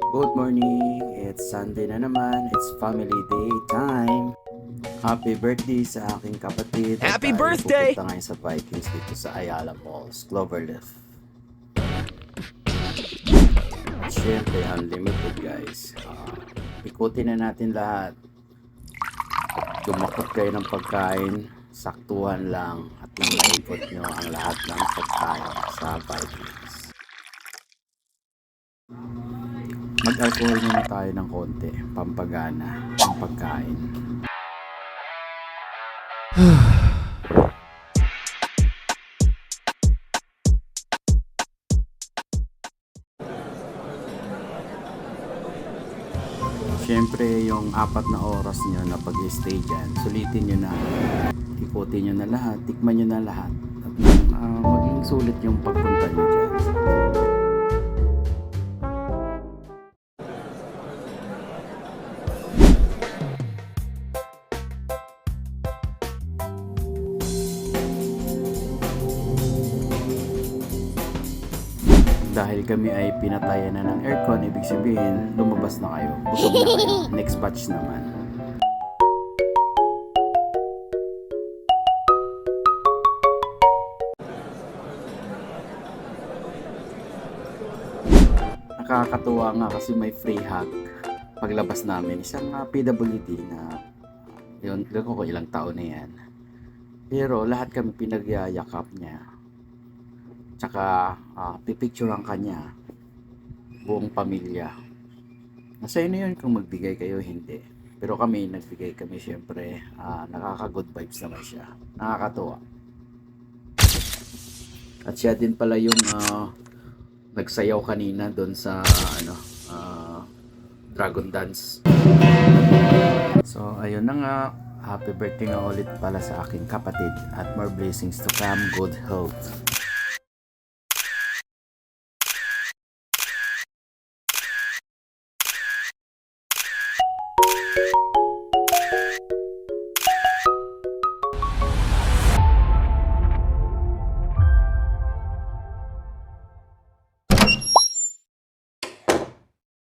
Good morning! It's Sunday na naman. It's family day time. Happy birthday sa aking kapatid. Happy At tayo birthday! pupunta ngayon sa Vikings dito sa Ayala Malls, Cloverleaf. At syempre, unlimited guys. Ikutin na natin lahat. Dumakot kayo ng pagkain. Saktuhan lang. At maikot nyo ang lahat ng pagkain sa Vikings. Mag-alcohol muna tayo ng konti, pampagana ng pagkain. Siyempre, yung 4 na oras nyo na pag-stay dyan, sulitin nyo na, ikutin nyo na lahat, tikman nyo na lahat, at maging sulit yung pagpunta nyo dyan. Dahil kami ay pinatayan na ng aircon, ibig sabihin, lumabas na kayo. Busog na kayo. Next batch naman. Nakakatuwa nga kasi may free hug. Paglabas namin, isang PWD na yun, ko ilang taon na yan. Pero lahat kami pinagyayakap niya. Tsaka pipicturean ka niya, buong pamilya. Nasa inyo yun kung magbigay kayo, hindi. Pero kami, nagbigay kami syempre. Nakaka-good vibes naman siya. Nakakatuwa. At siya din pala yung nagsayaw kanina doon sa Dragon Dance. So, ayun na nga. Happy birthday nga ulit pala sa aking kapatid. At more blessings to come. Good health.